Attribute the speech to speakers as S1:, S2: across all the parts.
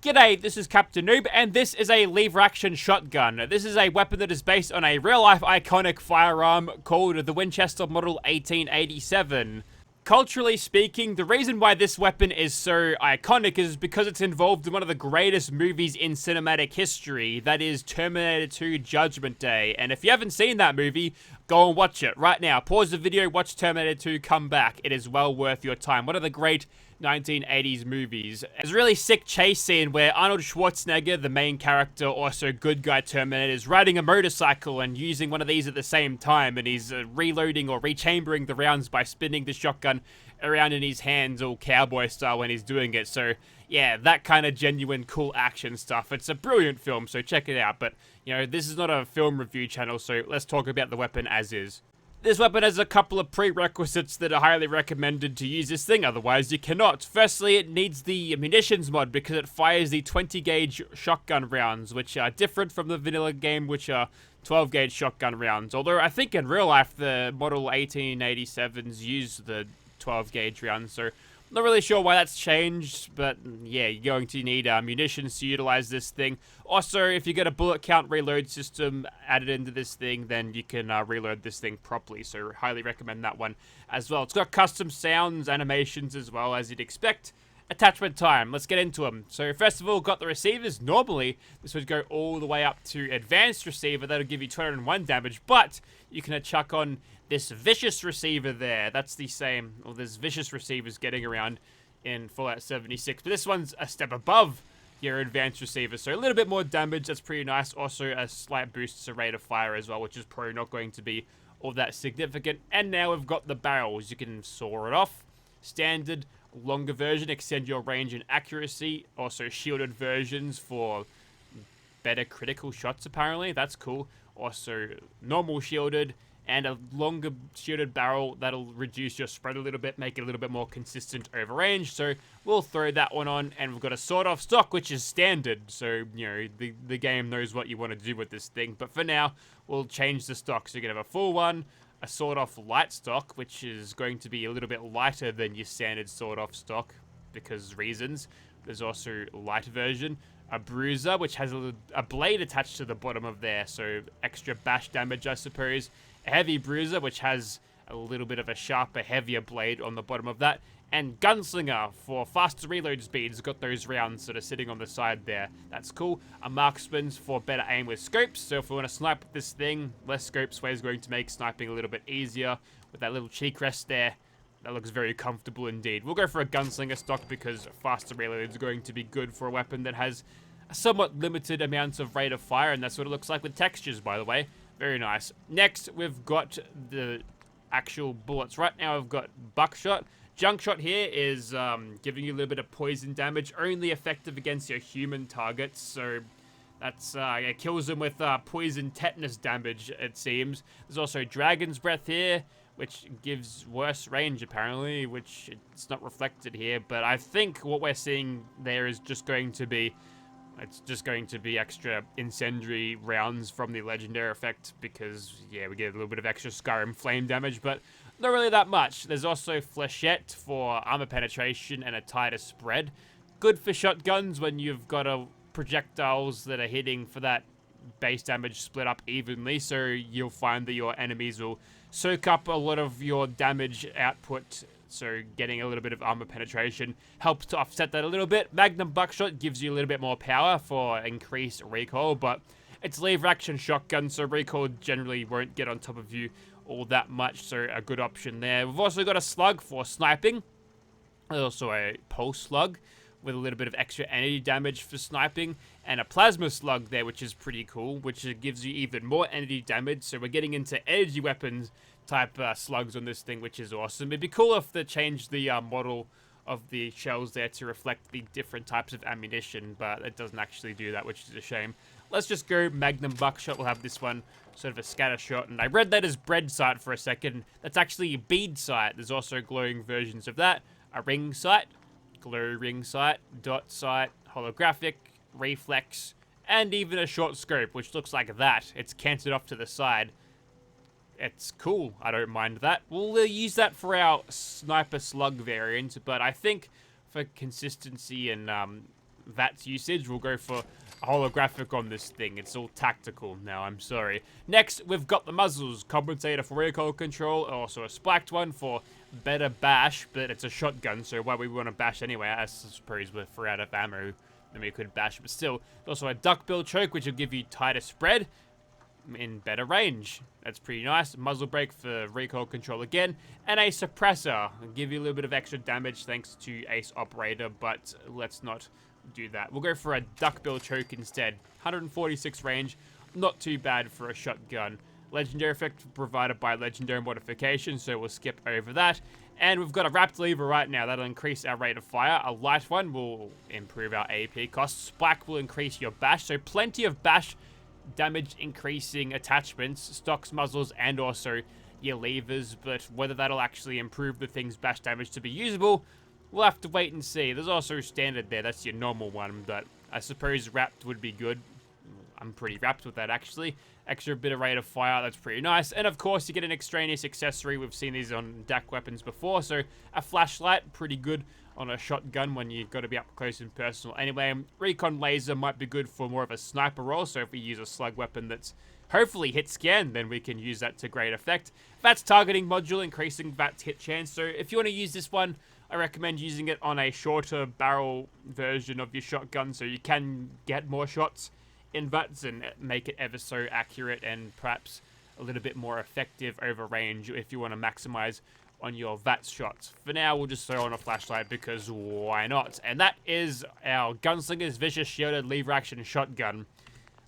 S1: G'day, this is Captainoob, and this is a lever-action shotgun. This is a weapon that is based on a real-life iconic firearm called the Winchester Model 1887. Culturally speaking, the reason why this weapon is so iconic is because it's involved in one of the greatest movies in cinematic history, that is Terminator 2 Judgment Day. And if you haven't seen that movie, go and watch it right now. Pause the video, watch Terminator 2, come back. It is well worth your time. One of the great 1980s movies. There's a really sick chase scene where Arnold Schwarzenegger, the main character, also good guy Terminator, is riding a motorcycle and using one of these at the same time, and he's reloading or rechambering the rounds by spinning the shotgun around in his hands all cowboy style when he's doing it. So yeah, that kind of genuine cool action stuff. It's a brilliant film, so check it out. But you know, this is not a film review channel, so let's talk about the weapon as is. This weapon has a couple of prerequisites that are highly recommended to use this thing, otherwise you cannot. Firstly, it needs the munitions mod because it fires the 20 gauge shotgun rounds, which are different from the vanilla game, which are 12 gauge shotgun rounds. Although I think in real life the Model 1887s use the 12 gauge rounds, so not really sure why that's changed, but yeah, you're going to need munitions to utilize this thing. Also, if you get a bullet count reload system added into this thing, then you can reload this thing properly, so highly recommend that one as well. It's got custom sounds, animations as well, as you'd expect. Attachment time, let's get into them. So first of all, got the receivers. Normally, this would go all the way up to advanced receiver, that'll give you 201 damage, but you can chuck on this vicious receiver there. That's the same, well, there's vicious receivers getting around in Fallout 76, but this one's a step above your advanced receiver, so a little bit more damage, that's pretty nice. Also a slight boost to rate of fire as well, which is probably not going to be all that significant. And now we've got the barrels. You can saw it off. Standard, longer version, extend your range and accuracy. Also shielded versions for better critical shots, apparently. That's cool. Also normal shielded, and a longer shielded barrel that'll reduce your spread a little bit, make it a little bit more consistent over range. So we'll throw that one on, and we've got a sawed-off stock, which is standard. So, you know, the game knows what you want to do with this thing. But for now, we'll change the stock. So you can have a full one, a sawed-off light stock, which is going to be a little bit lighter than your standard sawed-off stock, because reasons. There's also a light version. A bruiser, which has a blade attached to the bottom of there, so extra bash damage, I suppose. A heavy bruiser, which has a little bit of a sharper, heavier blade on the bottom of that. And gunslinger for faster reload speeds. Got those rounds that are sitting on the side there. That's cool. A marksman's for better aim with scopes. So if we want to snipe with this thing, less scope sway is going to make sniping a little bit easier. With that little cheek rest there, that looks very comfortable indeed. We'll go for a gunslinger stock because faster reload is going to be good for a weapon that has a somewhat limited amounts of rate of fire, and that's what it looks like with textures, by the way. Very nice. Next, we've got the actual bullets. Right now, I've got buckshot. Junk shot here is giving you a little bit of poison damage, only effective against your human targets, so that's it kills them with poison tetanus damage, it seems. There's also dragon's breath here, which gives worse range, apparently, which it's not reflected here, but I think what we're seeing there is just going to be extra incendiary rounds from the legendary effect because, yeah, we get a little bit of extra Skyrim flame damage, but not really that much. There's also flechette for armor penetration and a tighter spread. Good for shotguns when you've got projectiles that are hitting for that base damage split up evenly, so you'll find that your enemies will soak up a lot of your damage output. So getting a little bit of armor penetration helps to offset that a little bit. Magnum buckshot gives you a little bit more power for increased recoil, but it's lever action shotgun, so recoil generally won't get on top of you all that much, so a good option there. We've also got a slug for sniping. There's also a pulse slug with a little bit of extra energy damage for sniping, and a plasma slug there, which is pretty cool, which gives you even more energy damage. So we're getting into energy weapons type slugs on this thing, which is awesome. It'd be cool if they changed the model of the shells there to reflect the different types of ammunition, but it doesn't actually do that, which is a shame. Let's just go Magnum buckshot. We'll have this one sort of a scatter shot, and I read that as bread sight for a second. That's actually a bead sight. There's also glowing versions of that. A ring sight, glow ring sight, dot sight, holographic, reflex, and even a short scope, which looks like that. It's canted off to the side. It's cool. I don't mind that. We'll use that for our sniper slug variant, but I think for consistency and VATS usage. We'll go for a holographic on this thing. It's all tactical now, I'm sorry. Next, we've got the muzzles. Compensator for recoil control, also a spiked one for better bash, but it's a shotgun, so why we want to bash anyway? I suppose if we're out of ammo, then we could bash, but still. Also a duckbill choke, which will give you tighter spread in better range. That's pretty nice. Muzzle brake for recoil control again, and a suppressor. It'll give you a little bit of extra damage thanks to Ace Operator, but let's not do that. We'll go for a duckbill choke instead. 146 range, not too bad for a shotgun. Legendary effect provided by legendary modification, so we'll skip over that. And we've got a wrapped lever right now. That'll increase our rate of fire. A light one will improve our AP costs. Spike will increase your bash, so plenty of bash damage increasing attachments, stocks, muzzles, and also your levers, but whether that'll actually improve the thing's bash damage to be usable, we'll have to wait and see. There's also standard there, that's your normal one, but I suppose wrapped would be good. I'm pretty wrapped with that, actually. Extra bit of rate of fire, that's pretty nice. And of course, you get an extraneous accessory. We've seen these on DAC weapons before, so a flashlight, pretty good on a shotgun when you've got to be up close and personal. Anyway, recon laser might be good for more of a sniper role, so if we use a slug weapon that's hopefully hit scan, then we can use that to great effect. VATS targeting module, increasing VATS hit chance. So if you want to use this one, I recommend using it on a shorter barrel version of your shotgun, so you can get more shots in VATS and make it ever so accurate and perhaps a little bit more effective over range if you want to maximize on your VATS shots. For now, we'll just throw on a flashlight because why not? And that is our Gunslinger's Vicious Shielded Lever Action Shotgun.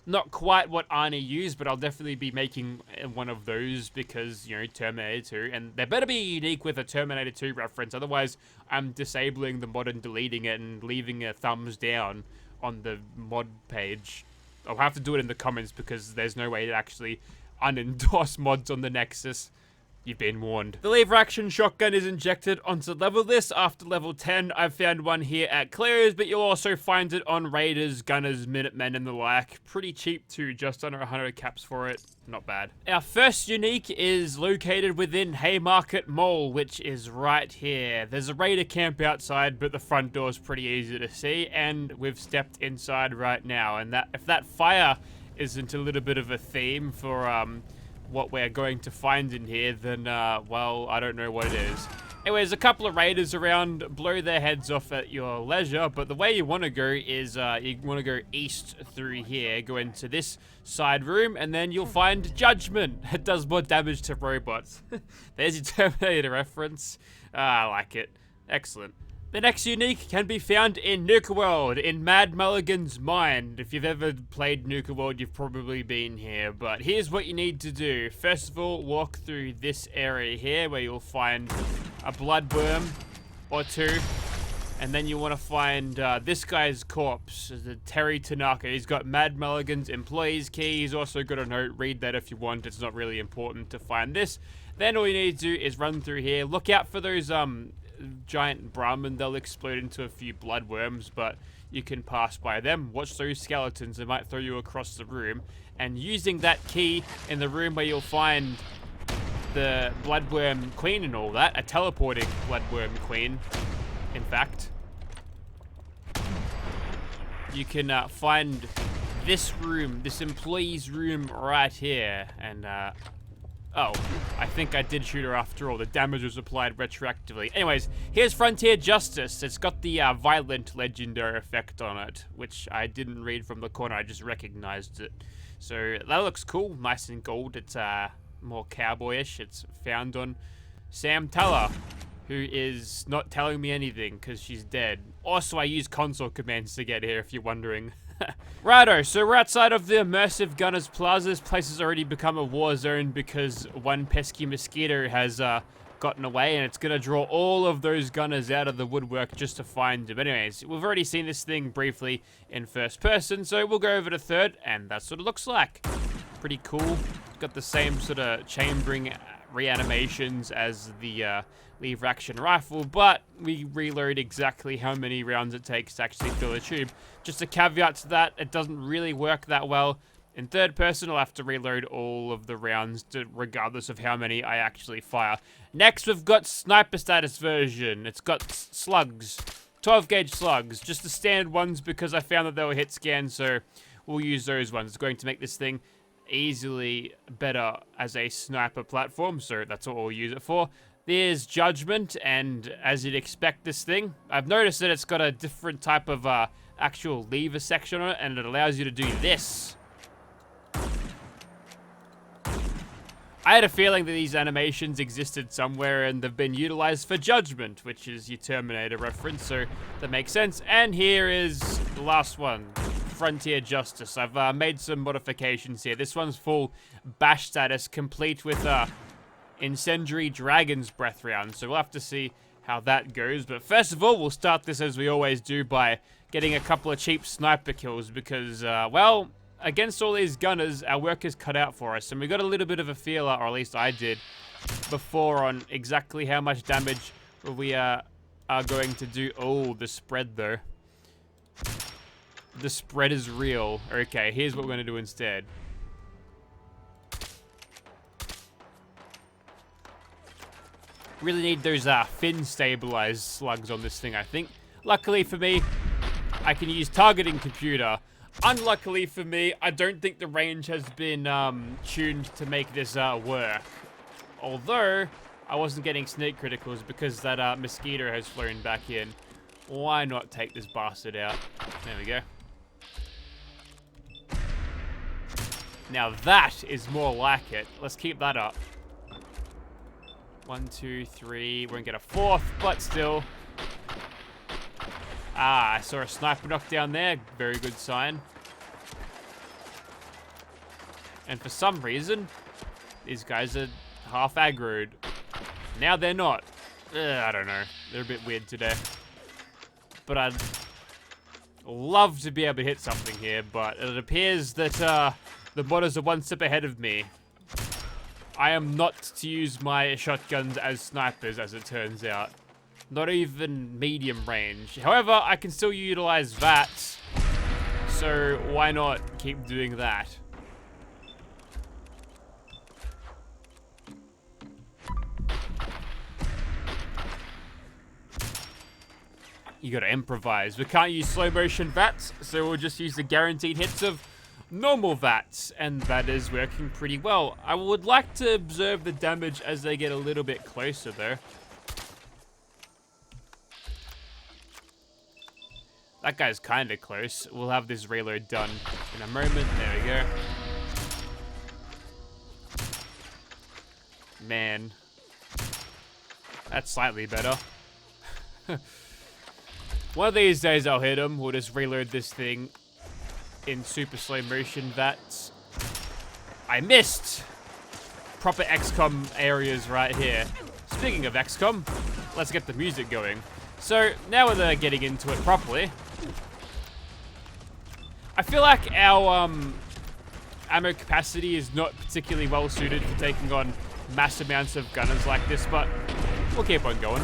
S1: Not quite what Arnie used, but I'll definitely be making one of those because, you know, Terminator 2. And they better be unique with a Terminator 2 reference, otherwise I'm disabling the mod and deleting it and leaving a thumbs down on the mod page. I'll have to do it in the comments because there's no way to actually unendorse mods on the Nexus. You've been warned. The lever action shotgun is injected onto level list after level 10. I've found one here at Claire's, but you'll also find it on Raiders, Gunners, Minutemen, and the like. Pretty cheap too, just under 100 caps for it. Not bad. Our first unique is located within Haymarket Mall, which is right here. There's a Raider camp outside, but the front door is pretty easy to see, and we've stepped inside right now. And that if that fire isn't a little bit of a theme for what we're going to find in here, then, well, I don't know what it is. Anyway, there's a couple of raiders around. Blow their heads off at your leisure, but the way you want to go is you want to go east through here, go into this side room, and then you'll find Judgment. It does more damage to robots. There's your Terminator reference. I like it. Excellent. The next unique can be found in Nuka World, in Mad Mulligan's Mind. If you've ever played Nuka World, you've probably been here, but here's what you need to do. First of all, walk through this area here where you'll find a bloodworm or two, and then you want to find this guy's corpse, the Terry Tanaka. He's got Mad Mulligan's employee's key. He's also got a note. Read that if you want. It's not really important to find this. Then all you need to do is run through here. Look out for those giant Brahmin. They'll explode into a few bloodworms, but you can pass by them. Watch those skeletons. They might throw you across the room. And using that key in the room where you'll find the bloodworm queen and all that, a teleporting bloodworm queen, in fact, you can find this room, this employee's room right here. And oh, I think I did shoot her after all. The damage was applied retroactively. Anyways, here's Frontier Justice. It's got the violent legendary effect on it, which I didn't read from the corner. I just recognized it. So that looks cool. Nice and gold. It's more cowboyish. It's found on Sam Teller, who is not telling me anything because she's dead. Also, I use console commands to get here if you're wondering. Righto, so we're outside of the Immersive Gunners Plaza. This place has already become a war zone because one pesky mosquito has gotten away, and it's going to draw all of those gunners out of the woodwork just to find him. Anyways, we've already seen this thing briefly in first person, so we'll go over to third, and that's what it looks like. Pretty cool. It's got the same sort of chambering reanimations as the lever action rifle, but we reload exactly how many rounds it takes to actually fill a tube. Just a caveat to that, it doesn't really work that well. In third person, I'll have to reload all of the rounds regardless of how many I actually fire. Next, we've got sniper status version. It's got slugs. 12 gauge slugs, just the standard ones because I found that they were hit scans, so we'll use those ones. It's going to make this thing easily better as a sniper platform, so that's what we'll use it for. There's Judgment, and as you'd expect this thing, I've noticed that it's got a different type of actual lever section on it, and it allows you to do this. I had a feeling that these animations existed somewhere and they've been utilized for Judgment, which is your Terminator reference, so that makes sense. And here is the last one, Frontier Justice. I've made some modifications here. This one's full bash status, complete with Incendiary Dragon's Breath round, so we'll have to see how that goes. But first of all, we'll start this as we always do by getting a couple of cheap sniper kills because, well, against all these gunners, our work is cut out for us, and we got a little bit of a feeler, or at least I did, before on exactly how much damage we are going to do. Oh, the spread, though. The spread is real. Okay, here's what we're going to do instead. Really need those fin stabilized slugs on this thing, I think. Luckily for me, I can use targeting computer. Unluckily for me, I don't think the range has been tuned to make this work. Although, I wasn't getting snake criticals because that mosquito has flown back in. Why not take this bastard out? There we go. Now that is more like it. Let's keep that up. 1, 2, 3. We're gonna get a fourth, but still. Ah, I saw a sniper knock down there. Very good sign. And for some reason, these guys are half aggroed. Now they're not. I don't know. They're a bit weird today. But I'd love to be able to hit something here, but it appears that the modders are one step ahead of me. I am not to use my shotguns as snipers, as it turns out. Not even medium range. However, I can still utilize VATs, so why not keep doing that? You gotta improvise. We can't use slow motion VATs, so we'll just use the guaranteed hits of normal VATs, and that is working pretty well. I would like to observe the damage as they get a little bit closer, though. That guy's kind of close. We'll have this reload done in a moment. There we go. Man. That's slightly better. One of these days I'll hit him. We'll just reload this thing in super slow motion VATs. I missed! Proper XCOM areas right here. Speaking of XCOM, let's get the music going. So, now we're getting into it properly. I feel like our ammo capacity is not particularly well suited for taking on mass amounts of gunners like this, but we'll keep on going.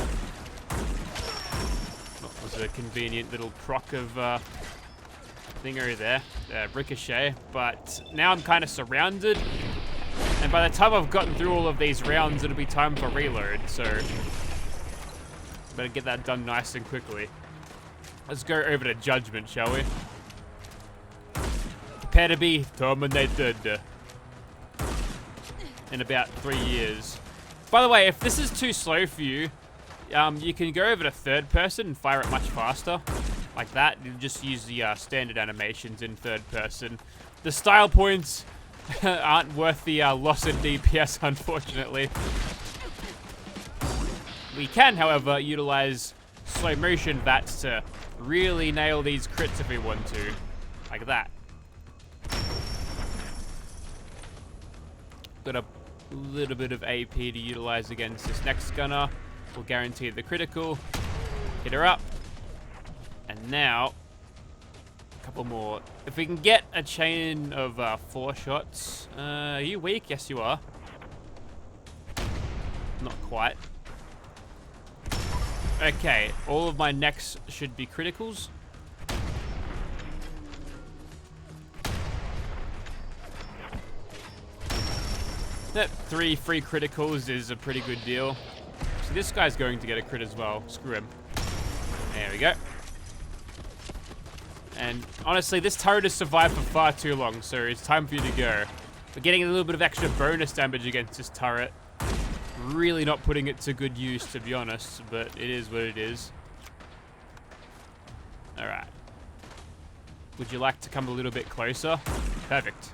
S1: That was a convenient little proc of thinger there, ricochet, but now I'm kind of surrounded, and by the time I've gotten through all of these rounds, it'll be time for reload, so better get that done nice and quickly. Let's go over to Judgment, shall we? Prepare to be terminated in about 3 years. By the way, if this is too slow for you, you can go over to third person and fire it much faster. Like that. You just use the standard animations in third person. The style points aren't worth the loss in DPS, unfortunately. We can, however, utilize slow motion VATs to really nail these crits if we want to. Like that. Got a little bit of AP to utilize against this next gunner. We'll guarantee the critical. Hit her up. And now, a couple more. If we can get a chain of 4 shots. Are you weak? Yes, you are. Not quite. Okay, all of my necks should be criticals. That 3 free criticals is a pretty good deal. So this guy's going to get a crit as well. Screw him. There we go. And honestly, this turret has survived for far too long, so it's time for you to go. We're getting a little bit of extra bonus damage against this turret. Really not putting it to good use, to be honest, but it is what it is. Alright. Would you like to come a little bit closer? Perfect.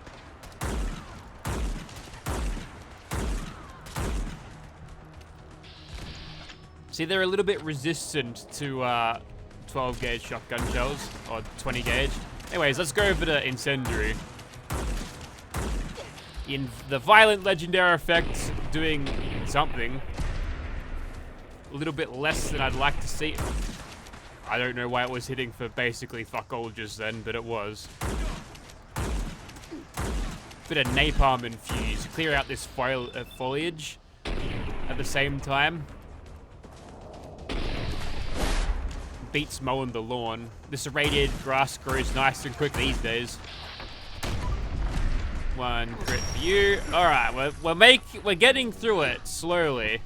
S1: See, they're a little bit resistant to 12 gauge shotgun shells, or 20 gauge. Anyways, let's go over to Incendiary. In the violent legendary effect, doing something. A little bit less than I'd like to see. I don't know why it was hitting for basically fuck all just then, but it was. Bit of napalm infused. Clear out this foliage at the same time. Beats mowing the lawn. This irradiated grass grows nice and quick these days. One crit for you. Alright, we're getting through it slowly.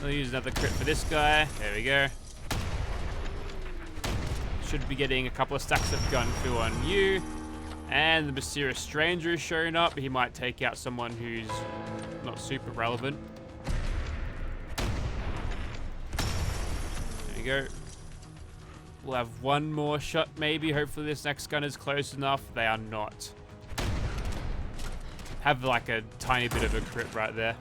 S1: I'll use another crit for this guy. There we go. Should be getting a couple of stacks of gun fill on you. And the mysterious stranger is showing up. He might take out someone who's not super relevant. There you go. We'll have one more shot maybe. Hopefully this next gun is close enough. They are not. Have like a tiny bit of a crit right there.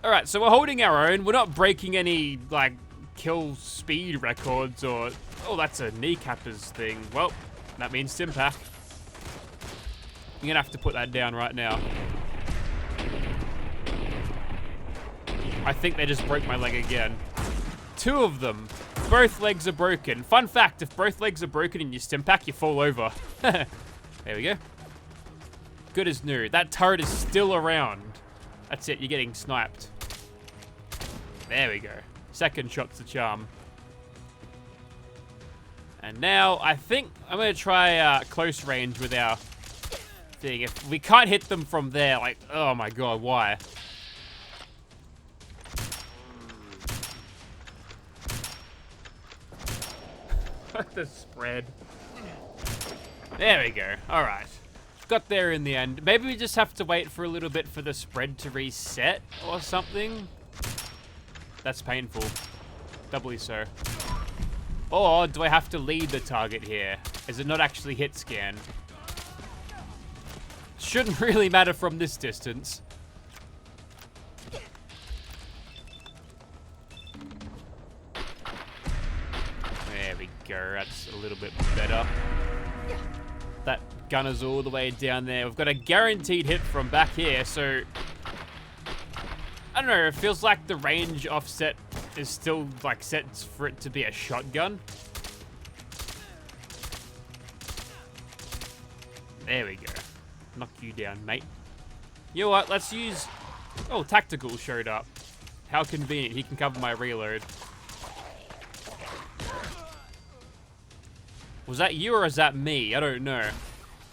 S1: Alright, so we're holding our own. We're not breaking any, like, kill speed records or... Oh, that's a kneecappers thing. Well, that means Stimpack. You're gonna have to put that down right now. I think they just broke my leg again. Two of them. Both legs are broken. Fun fact, if both legs are broken in your Stimpack, you fall over. There we go. Good as new. That turret is still around. That's it, you're getting sniped. There we go. Second shot's the charm. And now, I think I'm going to try close range with our thing. If we can't hit them from there, like, oh my god, why? Fuck the spread. There we go. Alright. Got there in the end. Maybe we just have to wait for a little bit for the spread to reset or something. That's painful. Doubly so. Or do I have to lead the target here? Is it not actually hit scan? Shouldn't really matter from this distance. There we go. That's a little bit better. That gunner's all the way down there. We've got a guaranteed hit from back here, so... I don't know, it feels like the range offset is still, like, set for it to be a shotgun. There we go. Knock you down, mate. You know what, let's use... Oh, Tactical showed up. How convenient, he can cover my reload. Was that you or is that me? I don't know.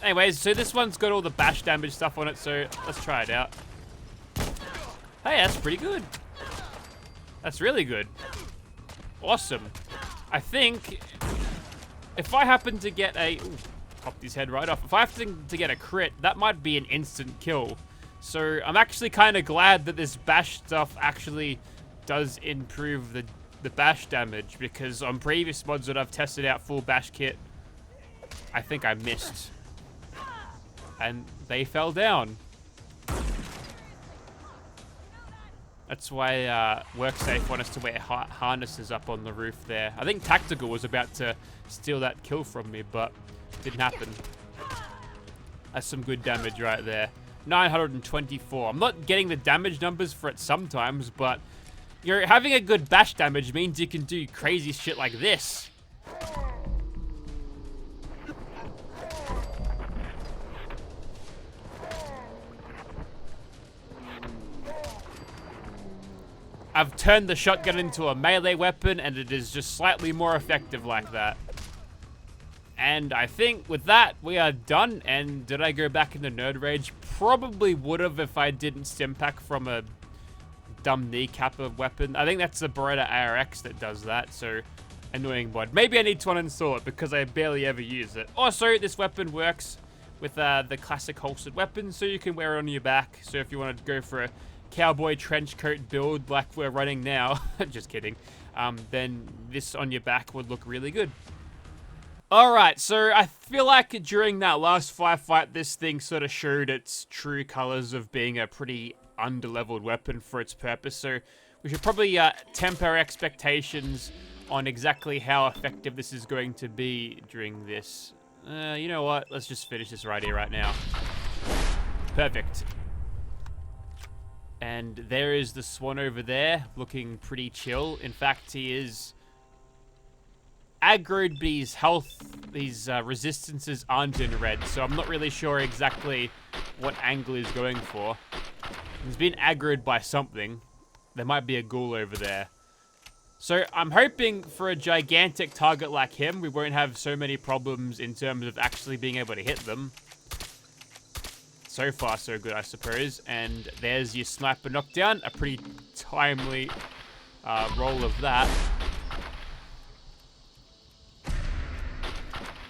S1: Anyways, so this one's got all the bash damage stuff on it, so let's try it out. Hey, that's pretty good. That's really good. Awesome. I think if I happen to get a... Ooh, popped his head right off. If I happen to get a crit, that might be an instant kill. So I'm actually kind of glad that this bash stuff actually does improve the bash damage, because on previous mods that I've tested out full bash kit, I think I missed. And they fell down. That's why WorkSafe want us to wear harnesses up on the roof there. I think Tactical was about to steal that kill from me, but didn't happen. That's some good damage right there. 924. I'm not getting the damage numbers for it sometimes, but having a good bash damage means you can do crazy shit like this. I've turned the shotgun into a melee weapon, and it is just slightly more effective like that. And I think with that, we are done. And did I go back into Nerd Rage? Probably would have if I didn't Stimpack from a dumb kneecapper weapon. I think that's the Beretta ARX that does that. So annoying mod. Maybe I need to uninstall it because I barely ever use it. Also, this weapon works with the classic holstered weapon, so you can wear it on your back. So if you want to go for a cowboy trench coat build like we're running now, just kidding, then this on your back would look really good. Alright, so I feel like during that last firefight, this thing sort of showed its true colors of being a pretty underleveled weapon for its purpose, so we should probably temper our expectations on exactly how effective this is going to be during this. You know what? Let's just finish this right here, right now. Perfect. And there is the Swan over there, looking pretty chill. In fact, he is aggroed, but his health, these resistances aren't in red, so I'm not really sure exactly what angle he's going for. He's been aggroed by something. There might be a ghoul over there. So I'm hoping for a gigantic target like him, we won't have so many problems in terms of actually being able to hit them. So far, so good, I suppose. And there's your sniper knockdown. A pretty timely roll of that.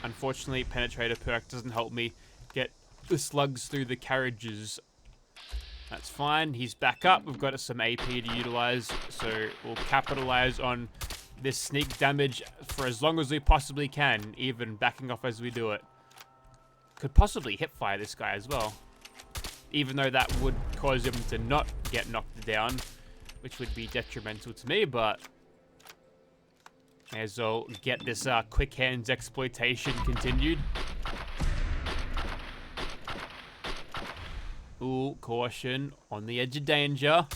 S1: Unfortunately, Penetrator perk doesn't help me get the slugs through the carriages. That's fine. He's back up. We've got some AP to utilize, so we'll capitalize on this sneak damage for as long as we possibly can, even backing off as we do it. Could possibly hip fire this guy as well, even though that would cause him to not get knocked down, which would be detrimental to me, but may as well get this quick hands exploitation continued. Ooh, caution, on the edge of danger.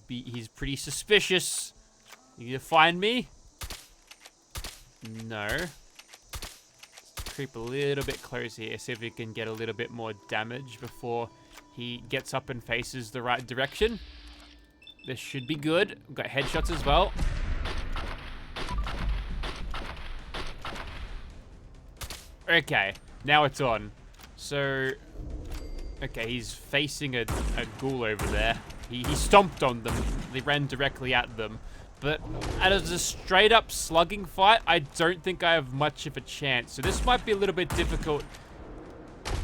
S1: He's pretty suspicious. You gonna find me? No. Let's creep a little bit closer here, see if we can get a little bit more damage before he gets up and faces the right direction. This should be good. We've got headshots as well. Okay, now it's on. So, okay, he's facing a ghoul over there. He stomped on them. They ran directly at them. But as a straight up slugging fight, I don't think I have much of a chance. So this might be a little bit difficult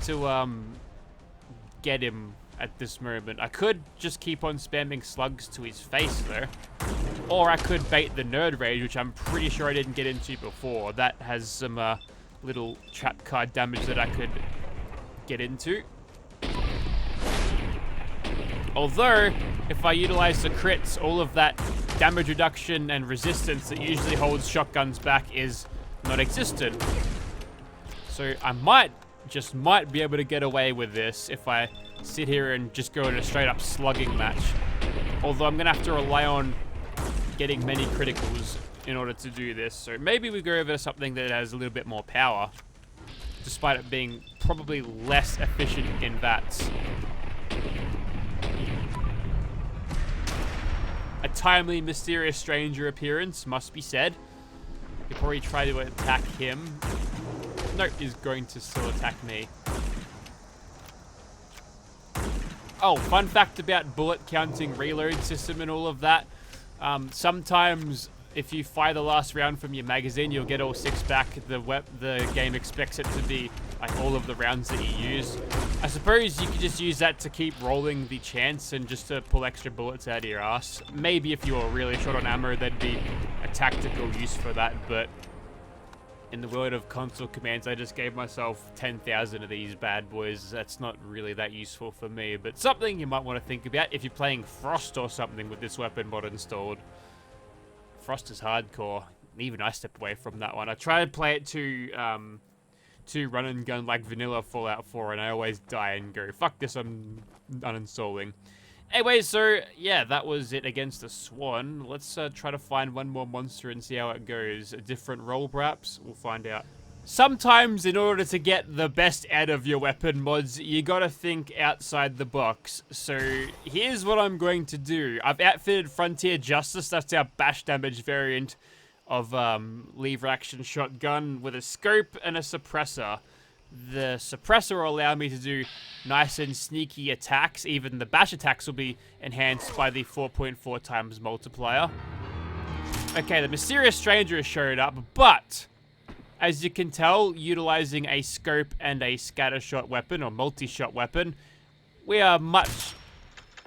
S1: to get him at this moment. I could just keep on spamming slugs to his face though. Or I could bait the nerd rage, which I'm pretty sure I didn't get into before. That has some little trap card damage that I could get into. Although, if I utilize the crits, all of that damage reduction and resistance that usually holds shotguns back is non-existent. So I might be able to get away with this if I sit here and just go in a straight up slugging match. Although I'm gonna have to rely on getting many criticals in order to do this. So maybe we go over to something that has a little bit more power, despite it being probably less efficient in VATS. A timely, mysterious stranger appearance, must be said. You probably try to attack him. No, he's going to still attack me. Oh, fun fact about bullet counting reload system and all of that. Sometimes if you fire the last round from your magazine, you'll get all 6 back. The game expects it to be like all of the rounds that you use. I suppose you could just use that to keep rolling the chance and just to pull extra bullets out of your ass. Maybe if you were really short on ammo, there'd be a tactical use for that, but in the world of console commands, I just gave myself 10,000 of these bad boys. That's not really that useful for me, but something you might want to think about if you're playing Frost or something with this weapon mod installed. Frost is hardcore. Even I step away from that one. I try to play it to run and gun like vanilla Fallout 4, and I always die and go, fuck this, I'm uninstalling. Anyway, so yeah, that was it against the Swan. Let's try to find one more monster and see how it goes. A different role, perhaps? We'll find out. Sometimes, in order to get the best out of your weapon mods, you gotta think outside the box. So, here's what I'm going to do. I've outfitted Frontier Justice, that's our bash damage variant of lever action shotgun with a scope and a suppressor. The suppressor will allow me to do nice and sneaky attacks. Even the bash attacks will be enhanced by the 4.4 times multiplier. Okay, the mysterious stranger has showed up, but as you can tell, utilizing a scope and a scattershot weapon or multi-shot weapon, we are much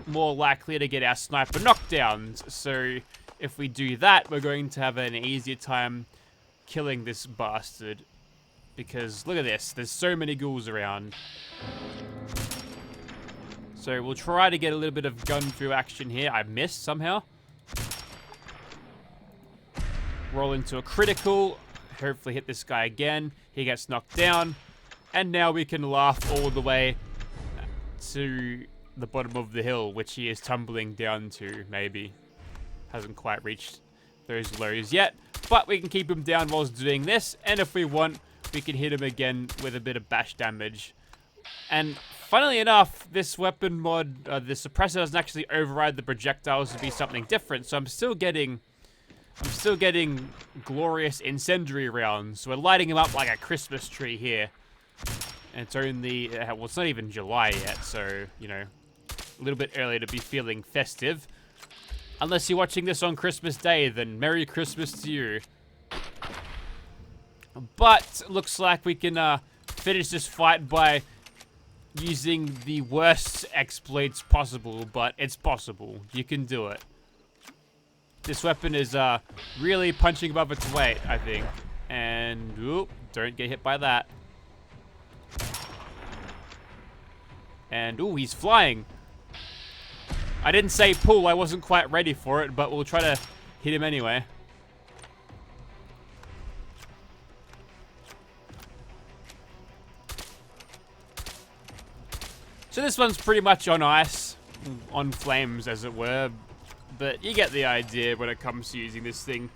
S1: more likely to get our sniper knockdowns. So if we do that, we're going to have an easier time killing this bastard. Because look at this, there's so many ghouls around. So we'll try to get a little bit of gun through action here. I missed somehow. Roll into a critical. Hopefully hit this guy again. He gets knocked down. And now we can laugh all the way to the bottom of the hill, which he is tumbling down to, maybe. Hasn't quite reached those lows yet. But we can keep him down whilst doing this. And if we want, we can hit him again with a bit of bash damage. And funnily enough, this weapon mod, the suppressor doesn't actually override the projectiles to be something different. So I'm still getting glorious incendiary rounds. So we're lighting him up like a Christmas tree here. And it's only, well, it's not even July yet, so, you know, a little bit early to be feeling festive. Unless you're watching this on Christmas Day, then Merry Christmas to you. But looks like we can finish this fight by using the worst exploits possible, but it's possible. You can do it. This weapon is really punching above its weight, I think. And, oop, don't get hit by that. And, ooh, he's flying. I didn't say pull, I wasn't quite ready for it, but we'll try to hit him anyway. So this one's pretty much on ice, on flames as it were, but you get the idea when it comes to using this thing.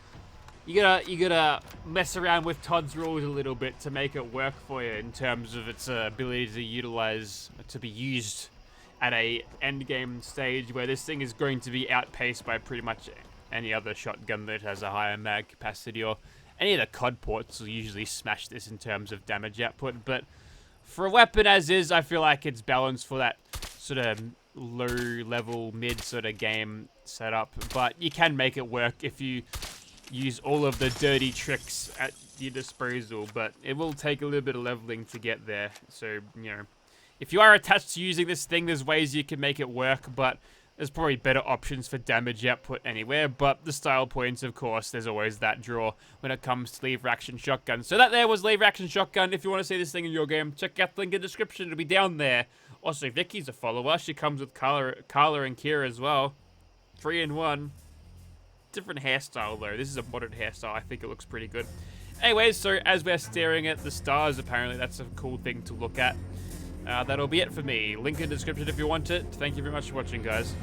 S1: You gotta mess around with Todd's rules a little bit to make it work for you in terms of its ability to be used at a end game stage where this thing is going to be outpaced by pretty much any other shotgun that has a higher mag capacity, or any of the COD ports will usually smash this in terms of damage output, but for a weapon as is, I feel like it's balanced for that sort of low-level, mid sort of game setup. But you can make it work if you use all of the dirty tricks at your disposal. But it will take a little bit of leveling to get there. So, you know, if you are attached to using this thing, there's ways you can make it work. But there's probably better options for damage output anywhere. But the style points, of course, there's always that draw when it comes to lever action shotgun. So that there was lever action shotgun. If you want to see this thing in your game, check out the link in the description. It'll be down there. Also, Vikkie's a follower. She comes with Carla and Kira as well. 3 in 1. Different hairstyle, though. This is a modern hairstyle. I think it looks pretty good. Anyways, so as we're staring at the stars, apparently that's a cool thing to look at. That'll be it for me. Link in the description if you want it. Thank you very much for watching, guys.